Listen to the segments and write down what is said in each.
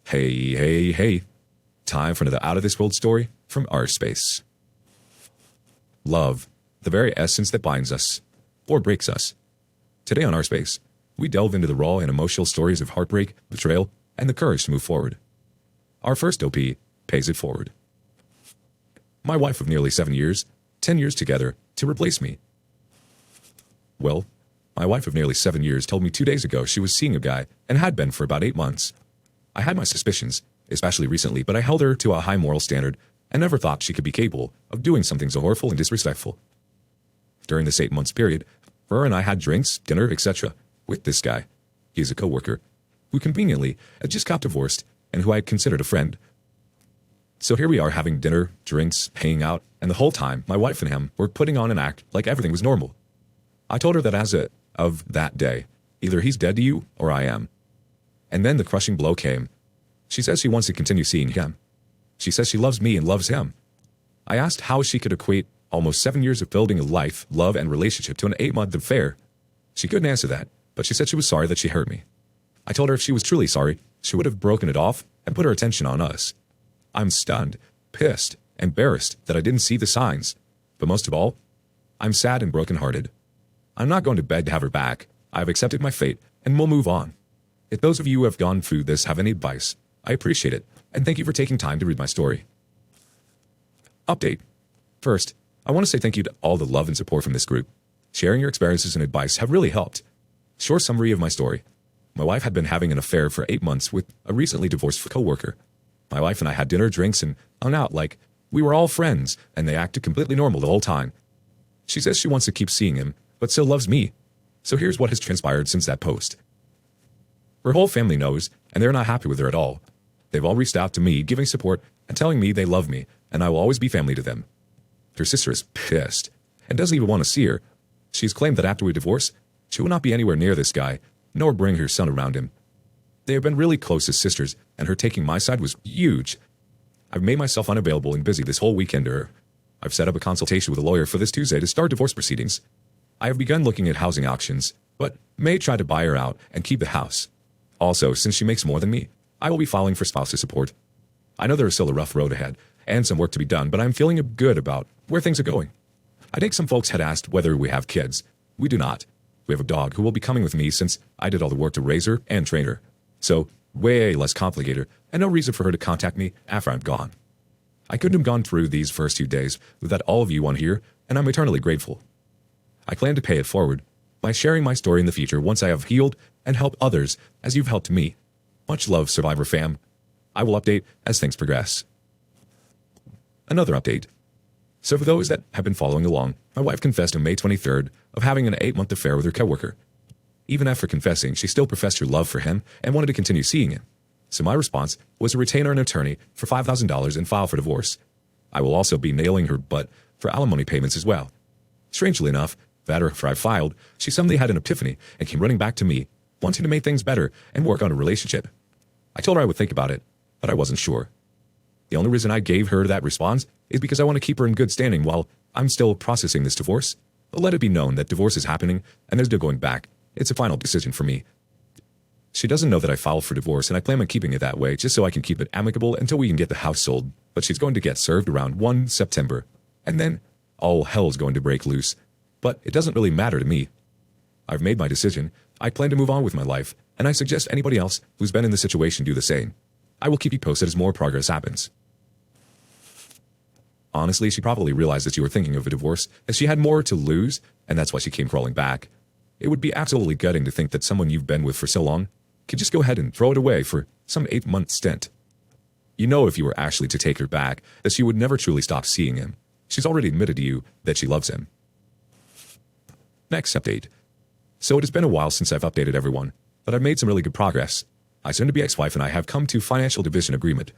Hey. Time for another out-of-this-world story from our space. Love, the very essence that binds us, or breaks us. Today on our space, we delve into the raw and emotional stories of heartbreak, betrayal, and the courage to move forward. Our first OP pays it forward. My wife of nearly 7 years, 10 years together, to replace me. Well, my wife of nearly 7 years told me 2 days ago she was seeing a guy and had been for about 8 months. I had my suspicions, especially recently, but I held her to a high moral standard and never thought she could be capable of doing something so horrible and disrespectful. During this 8 months period, her and I had drinks, dinner, etc. with this guy. He is a coworker who conveniently had just got divorced and who I had considered a friend. So here we are having dinner, drinks, hanging out, and the whole time my wife and him were putting on an act like everything was normal. I told her that as of that day, either he's dead to you or I am. And then the crushing blow came. She says she wants to continue seeing him. She says she loves me and loves him. I asked how she could equate almost 7 years of building a life, love, and relationship to an 8-month affair. She couldn't answer that, but she said she was sorry that she hurt me. I told her if she was truly sorry, she would have broken it off and put her attention on us. I'm stunned, pissed, embarrassed that I didn't see the signs. But most of all, I'm sad and brokenhearted. I'm not going to beg to have her back. I've accepted my fate and we'll move on. If those of you who have gone through this have any advice, I appreciate it, and thank you for taking time to read my story. Update. First, I want to say thank you to all the love and support from this group. Sharing your experiences and advice have really helped. Short summary of my story. My wife had been having an affair for 8 months with a recently divorced coworker. My wife and I had dinner, drinks, and hung out like we were all friends, and they acted completely normal the whole time. She says she wants to keep seeing him, but still loves me. So here's what has transpired since that post. Her whole family knows, and they're not happy with her at all. They've all reached out to me, giving support and telling me they love me, and I will always be family to them. Her sister is pissed and doesn't even want to see her. She's claimed that after we divorce, she will not be anywhere near this guy, nor bring her son around him. They have been really close as sisters, and her taking my side was huge. I've made myself unavailable and busy this whole weekend to her. I've set up a consultation with a lawyer for this Tuesday to start divorce proceedings. I have begun looking at housing auctions, but may try to buy her out and keep the house. Also, since she makes more than me, I will be filing for spousal support. I know there is still a rough road ahead and some work to be done, but I'm feeling good about where things are going. I think some folks had asked whether we have kids. We do not. We have a dog who will be coming with me since I did all the work to raise her and train her. So, way less complicated and no reason for her to contact me after I'm gone. I couldn't have gone through these first 2 days without all of you on here, and I'm eternally grateful. I plan to pay it forward by sharing my story in the future once I have healed and helped others as you've helped me. Much love, Survivor fam. I will update as things progress. Another update. So for those that have been following along, my wife confessed on May 23rd of having an 8-month affair with her coworker. Even after confessing, she still professed her love for him and wanted to continue seeing him. So my response was to retain her an attorney for $5,000 and file for divorce. I will also be nailing her butt for alimony payments as well. Strangely enough, after I filed, she suddenly had an epiphany and came running back to me, wanting to make things better and work on a relationship. I told her I would think about it, but I wasn't sure. The only reason I gave her that response is because I want to keep her in good standing while I'm still processing this divorce. But let it be known that divorce is happening and there's no going back. It's a final decision for me. She doesn't know that I filed for divorce, and I plan on keeping it that way just so I can keep it amicable until we can get the house sold. But she's going to get served around 1 September, and then all hell's going to break loose. But it doesn't really matter to me. I've made my decision. I plan to move on with my life, and I suggest anybody else who's been in this situation do the same. I will keep you posted as more progress happens. Honestly, she probably realized that you were thinking of a divorce, as she had more to lose, and that's why she came crawling back. It would be absolutely gutting to think that someone you've been with for so long could just go ahead and throw it away for some 8-month stint. You know if you were actually to take her back, that she would never truly stop seeing him. She's already admitted to you that she loves him. Next update. So it has been a while since I've updated everyone, but I've made some really good progress. My soon-to-be ex-wife and I have come to financial division agreement.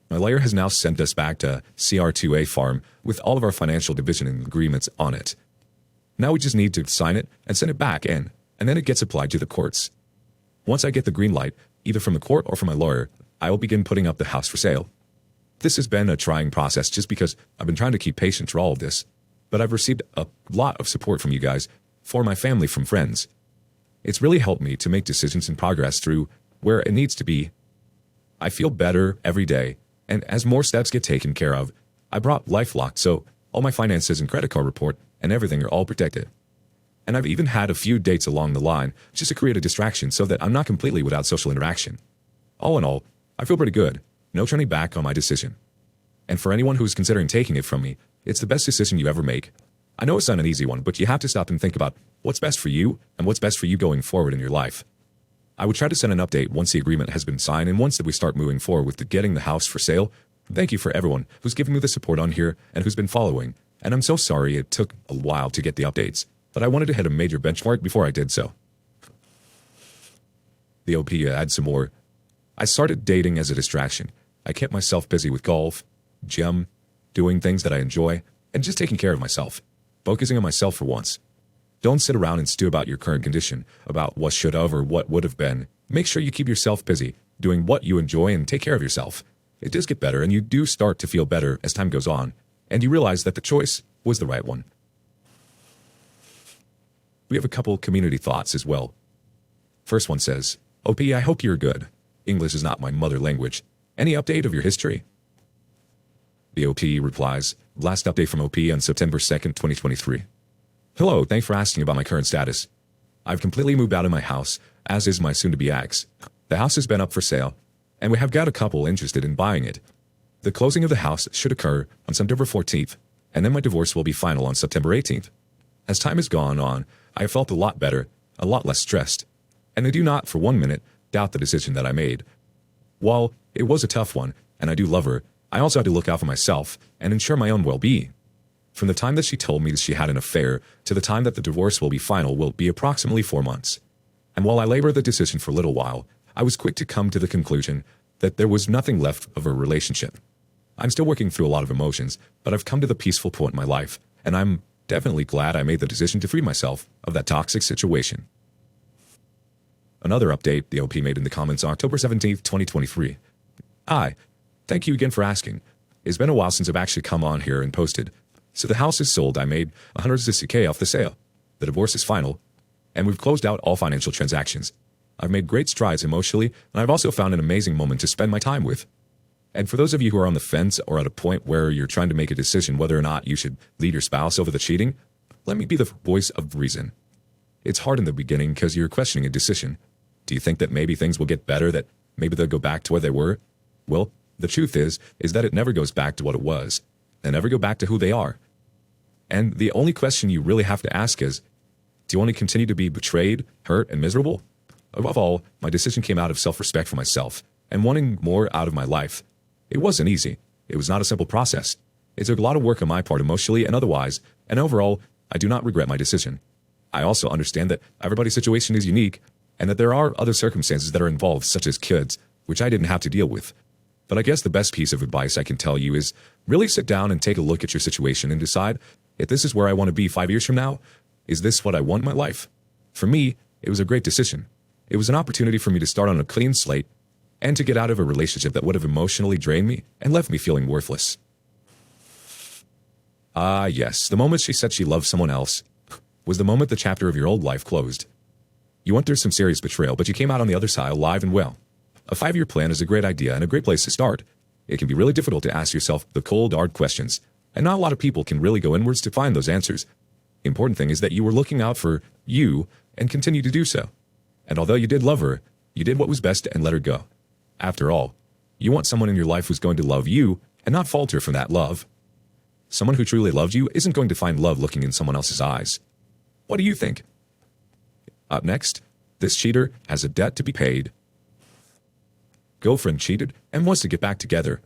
My lawyer has now sent us back to CR2A farm with all of our financial division agreements on it. Now we just need to sign it and send it back in, and then it gets applied to the courts. Once I get the green light, either from the court or from my lawyer, I will begin putting up the house for sale. This has been a trying process just because I've been trying to keep patient through all of this, but I've received a lot of support from you guys, for my family, from friends. It's really helped me to make decisions and progress through where it needs to be. I feel better every day, and as more steps get taken care of, I brought LifeLock, so all my finances and credit card report and everything are all protected. And I've even had a few dates along the line just to create a distraction so that I'm not completely without social interaction. All in all, I feel pretty good. No turning back on my decision. And for anyone who's considering taking it from me, it's the best decision you ever make. I know it's not an easy one, but you have to stop and think about what's best for you and what's best for you going forward in your life. I would try to send an update once the agreement has been signed and once that we start moving forward with getting the house for sale. Thank you for everyone who's given me the support on here and who's been following. And I'm so sorry it took a while to get the updates, but I wanted to hit a major benchmark before I did so. The OP adds some more. I started dating as a distraction. I kept myself busy with golf, gym, doing things that I enjoy, and just taking care of myself, focusing on myself for once. Don't sit around and stew about your current condition, about what should have or what would have been. Make sure you keep yourself busy, doing what you enjoy and take care of yourself. It does get better and you do start to feel better as time goes on, and you realize that the choice was the right one. We have a couple community thoughts as well. First one says, OP, I hope you're good. English is not my mother language. Any update of your history? The OP replies, last update from OP on September 2nd, 2023. Hello, thanks for asking about my current status. I've completely moved out of my house, as is my soon-to-be ex. The house has been up for sale, and we have got a couple interested in buying it. The closing of the house should occur on September 14th, and then my divorce will be final on September 18th. As time has gone on, I have felt a lot better, a lot less stressed, and I do not for 1 minute doubt the decision that I made. While it was a tough one, and I do love her, I also had to look out for myself and ensure my own well-being. From the time that she told me that she had an affair to the time that the divorce will be final will be approximately 4 months. And while I labored the decision for a little while, I was quick to come to the conclusion that there was nothing left of a relationship. I'm still working through a lot of emotions, but I've come to the peaceful point in my life, and I'm definitely glad I made the decision to free myself of that toxic situation. Another update the OP made in the comments on October 17th, 2023. Thank you again for asking. It's been a while since I've actually come on here and posted. So the house is sold. I made $160K off the sale. The divorce is final, and we've closed out all financial transactions. I've made great strides emotionally, and I've also found an amazing moment to spend my time with. And for those of you who are on the fence or at a point where you're trying to make a decision whether or not you should lead your spouse over the cheating, let me be the voice of reason. It's hard in the beginning because you're questioning a decision. Do you think that maybe things will get better, that maybe they'll go back to where they were? Well, the truth is that it never goes back to what it was. They never go back to who they are. And the only question you really have to ask is, do you want to continue to be betrayed, hurt, and miserable? Above all, my decision came out of self-respect for myself and wanting more out of my life. It wasn't easy. It was not a simple process. It took a lot of work on my part emotionally and otherwise, and overall, I do not regret my decision. I also understand that everybody's situation is unique and that there are other circumstances that are involved, such as kids, which I didn't have to deal with. But I guess the best piece of advice I can tell you is really sit down and take a look at your situation and decide if this is where I want to be 5 years from now. Is this what I want in my life? For me, it was a great decision. It was an opportunity for me to start on a clean slate and to get out of a relationship that would have emotionally drained me and left me feeling worthless. Yes, the moment she said she loved someone else was the moment the chapter of your old life closed. You went through some serious betrayal, but you came out on the other side alive and well. A 5-year plan is a great idea and a great place to start. It can be really difficult to ask yourself the cold, hard questions, and not a lot of people can really go inwards to find those answers. The important thing is that you were looking out for you and continue to do so. And although you did love her, you did what was best and let her go. After all, you want someone in your life who's going to love you and not falter from that love. Someone who truly loves you isn't going to find love looking in someone else's eyes. What do you think? Up next, this cheater has a debt to be paid. Girlfriend cheated and wants to get back together.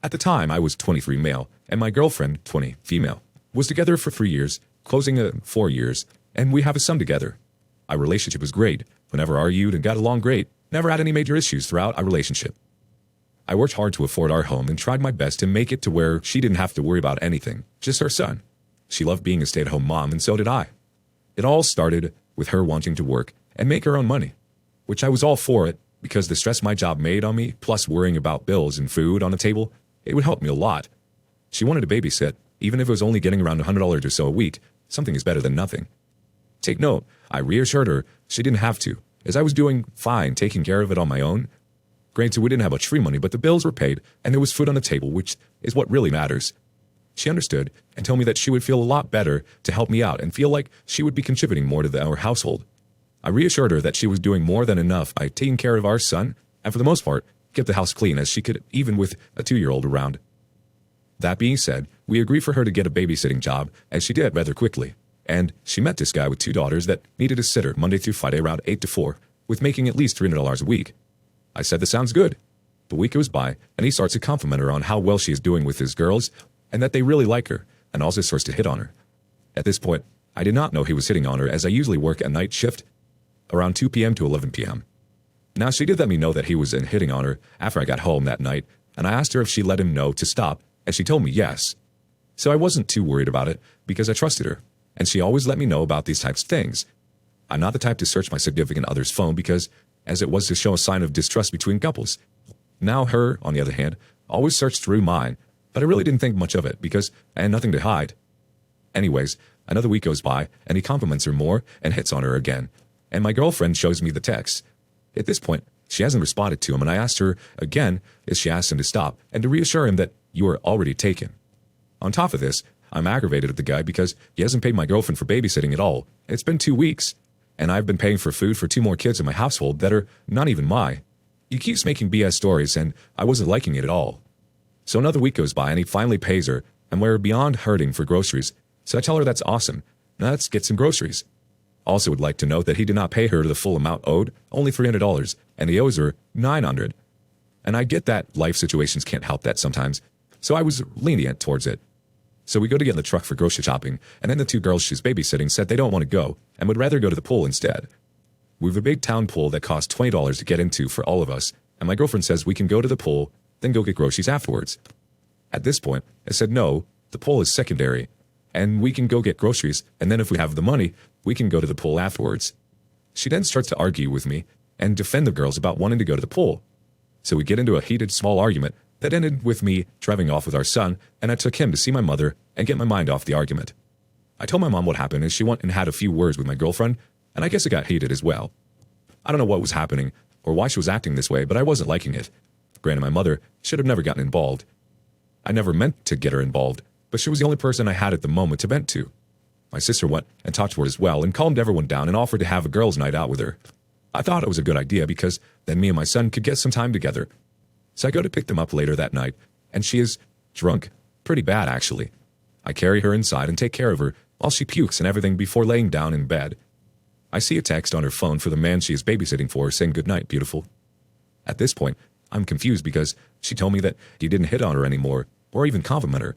At the time, I was 23 male, and my girlfriend, 20 female, was together for 3 years, closing at 4 years, and we have a son together. Our relationship was great. We never argued and got along great. Never had any major issues throughout our relationship. I worked hard to afford our home and tried my best to make it to where she didn't have to worry about anything, just her son. She loved being a stay-at-home mom, and so did I. It all started with her wanting to work and make her own money, which I was all for it because the stress my job made on me, plus worrying about bills and food on the table, it would help me a lot. She wanted to babysit, even if it was only getting around $100 or so a week. Something is better than nothing. Take note, I reassured her she didn't have to, as I was doing fine taking care of it on my own. Granted, we didn't have much free money, but the bills were paid, and there was food on the table, which is what really matters. She understood and told me that she would feel a lot better to help me out and feel like she would be contributing more to our household. I reassured her that she was doing more than enough by taking care of our son, and for the most part, kept the house clean as she could, even with a 2-year-old around. That being said, we agreed for her to get a babysitting job, as she did rather quickly. And she met this guy with 2 daughters that needed a sitter Monday through Friday around 8 to 4, with making at least $300 a week. I said, "This sounds good." The week goes by, and he starts to compliment her on how well she is doing with his girls, and that they really like her, and also starts to hit on her. At this point, I did not know he was hitting on her, as I usually work a night shift around 2 p.m. to 11 p.m. Now, she did let me know that he was hitting on her after I got home that night, and I asked her if she let him know to stop, and she told me yes. So I wasn't too worried about it, because I trusted her, and she always let me know about these types of things. I'm not the type to search my significant other's phone because, as it was to show a sign of distrust between couples. Now her, on the other hand, always searched through mine, but I really didn't think much of it because I had nothing to hide. Anyways, another week goes by, and he compliments her more and hits on her again, and my girlfriend shows me the text. At this point, she hasn't responded to him, and I asked her again if she asked him to stop and to reassure him that you are already taken. On top of this, I'm aggravated at the guy because he hasn't paid my girlfriend for babysitting at all. It's been 2 weeks, and I've been paying for food for 2 more kids in my household that are not even mine. He keeps making BS stories, and I wasn't liking it at all. So another week goes by, and he finally pays her, and we're beyond hurting for groceries. So I tell her that's awesome. Now let's get some groceries. Also would like to note that he did not pay her the full amount owed, only $300, and he owes her $900. And I get that life situations can't help that sometimes, so I was lenient towards it. So we go to get in the truck for grocery shopping, and then the 2 girls she's babysitting said they don't want to go and would rather go to the pool instead. We have a big town pool that costs $20 to get into for all of us, and my girlfriend says we can go to the pool, then go get groceries afterwards. At this point, I said no, the pool is secondary, and we can go get groceries, and then if we have the money, we can go to the pool afterwards. She then starts to argue with me and defend the girls about wanting to go to the pool. So we get into a heated small argument that ended with me driving off with our son, and I took him to see my mother and get my mind off the argument. I told my mom what happened, and she went and had a few words with my girlfriend, and I guess it got heated as well. I don't know what was happening or why she was acting this way, but I wasn't liking it. Granted, my mother should have never gotten involved. I never meant to get her involved, but she was the only person I had at the moment to vent to. My sister went and talked to her as well and calmed everyone down and offered to have a girls' night out with her. I thought it was a good idea because then me and my son could get some time together. So I go to pick them up later that night, and she is drunk, pretty bad actually. I carry her inside and take care of her while she pukes and everything before laying down in bed. I see a text on her phone for the man she is babysitting for saying good night, beautiful. At this point, I'm confused because she told me that he didn't hit on her anymore or even compliment her.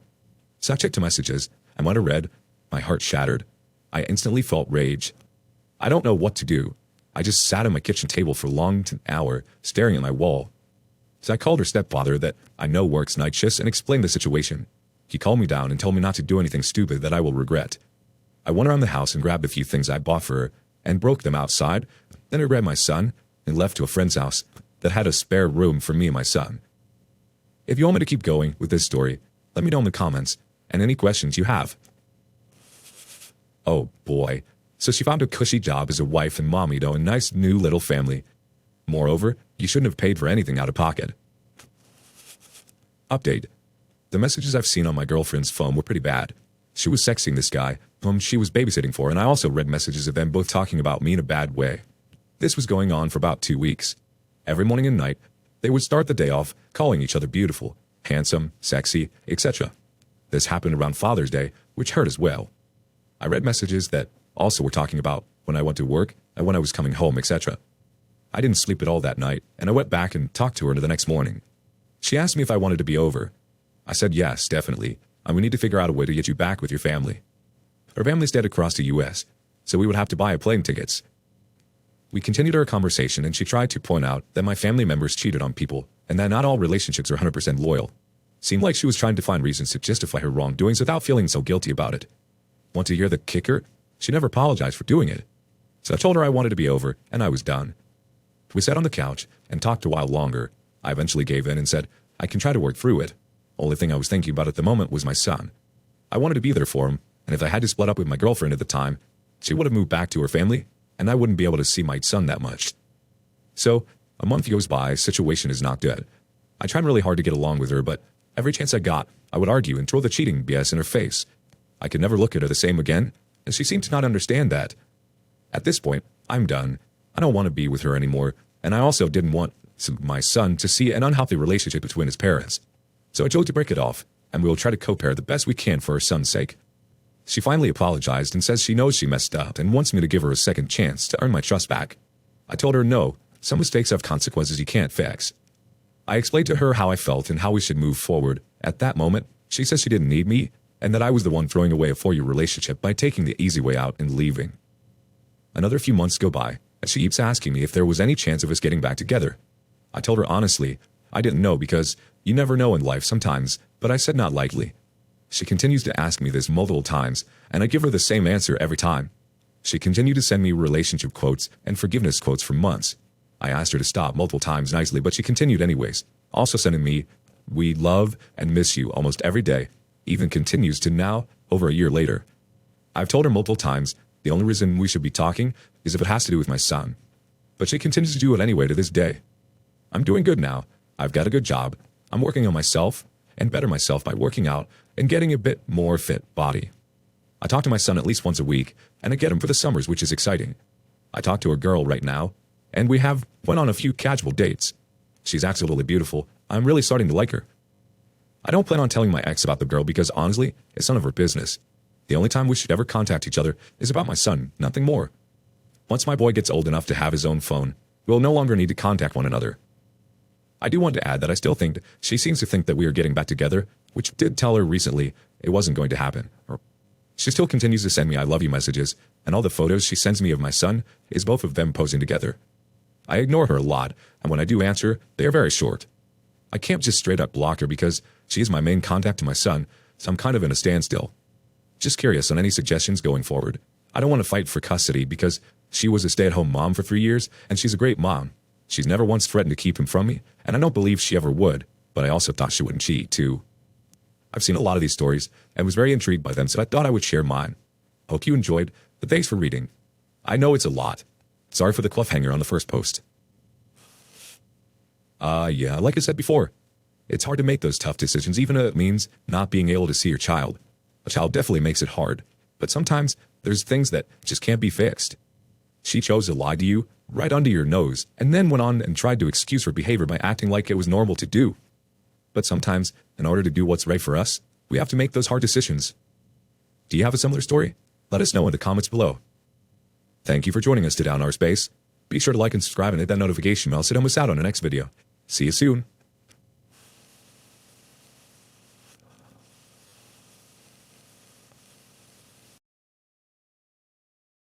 So I checked the messages, and when I read, my heart shattered. I instantly felt rage. I don't know what to do. I just sat at my kitchen table for a long hour, staring at my wall. So I called her stepfather that I know works night shifts and explained the situation. He calmed me down and told me not to do anything stupid that I will regret. I went around the house and grabbed a few things I bought for her and broke them outside. Then I grabbed my son and left to a friend's house that had a spare room for me and my son. If you want me to keep going with this story, let me know in the comments and any questions you have. Oh boy. So she found a cushy job as a wife and mommy to a nice new little family. Moreover, you shouldn't have paid for anything out of pocket. Update. The messages I've seen on my girlfriend's phone were pretty bad. She was sexting this guy, whom she was babysitting for, and I also read messages of them both talking about me in a bad way. This was going on for about 2 weeks. Every morning and night, they would start the day off calling each other beautiful, handsome, sexy, etc. This happened around Father's Day, which hurt as well. I read messages that also were talking about when I went to work and when I was coming home, etc. I didn't sleep at all that night, and I went back and talked to her the next morning. She asked me if I wanted to be over. I said yes, definitely, and we need to figure out a way to get you back with your family. Her family stayed across the U.S., so we would have to buy plane tickets. We continued our conversation, and she tried to point out that my family members cheated on people, and that not all relationships are 100% loyal. Seemed like she was trying to find reasons to justify her wrongdoings without feeling so guilty about it. Want to hear the kicker? She never apologized for doing it. So I told her I wanted to be over, and I was done. We sat on the couch and talked a while longer. I eventually gave in and said, I can try to work through it. Only thing I was thinking about at the moment was my son. I wanted to be there for him, and if I had to split up with my girlfriend at the time, she would have moved back to her family, and I wouldn't be able to see my son that much. So, A month goes by, situation is not good. I tried really hard to get along with her, but every chance I got, I would argue and throw the cheating BS in her face. I could never look at her the same again, and she seemed to not understand that. At this point, I'm done. I don't want to be with her anymore, and I also didn't want my son to see an unhealthy relationship between his parents. So I chose to break it off, and we will try to co-parent the best we can for her son's sake. She finally apologized and says she knows she messed up and wants me to give her a second chance to earn my trust back. I told her no, some mistakes have consequences you can't fix. I explained to her how I felt and how we should move forward. At that moment, she says she didn't need me, and that I was the one throwing away a 4-year relationship by taking the easy way out and leaving. Another few months go by, and she keeps asking me if there was any chance of us getting back together. I told her honestly, I didn't know because you never know in life sometimes, but I said not likely. She continues to ask me this multiple times, and I give her the same answer every time. She continued to send me relationship quotes and forgiveness quotes for months. I asked her to stop multiple times nicely, but she continued anyways, also sending me, "We love and miss you" almost every day, even continues to now, over a year later. I've told her multiple times the only reason we should be talking is if it has to do with my son. But she continues to do it anyway to this day. I'm doing good now. I've got a good job. I'm working on myself and better myself by working out and getting a bit more fit body. I talk to my son at least once a week, and I get him for the summers, which is exciting. I talk to a girl right now, and we went on a few casual dates. She's absolutely beautiful. I'm really starting to like her. I don't plan on telling my ex about the girl because honestly, it's none of her business. The only time we should ever contact each other is about my son, nothing more. Once my boy gets old enough to have his own phone, we'll no longer need to contact one another. I do want to add that I still think she seems to think that we are getting back together, which did tell her recently it wasn't going to happen. She still continues to send me "I love you" messages, and all the photos she sends me of my son is both of them posing together. I ignore her a lot, and when I do answer, they are very short. I can't just straight up block her because she is my main contact to my son, so I'm kind of in a standstill. Just curious on any suggestions going forward. I don't want to fight for custody because she was a stay-at-home mom for 3 years, and she's a great mom. She's never once threatened to keep him from me, and I don't believe she ever would, but I also thought she wouldn't cheat, too. I've seen a lot of these stories and was very intrigued by them, so I thought I would share mine. Hope you enjoyed, but thanks for reading. I know it's a lot. Sorry for the cliffhanger on the first post. Yeah, like I said before, it's hard to make those tough decisions, even if it means not being able to see your child. A child definitely makes it hard, but sometimes there's things that just can't be fixed. She chose to lie to you right under your nose, and then went on and tried to excuse her behavior by acting like it was normal to do. But sometimes, in order to do what's right for us, we have to make those hard decisions. Do you have a similar story? Let us know in the comments below. Thank you for joining us today on Our Space. Be sure to like and subscribe and hit that notification bell so you don't miss out on the next video. See you soon.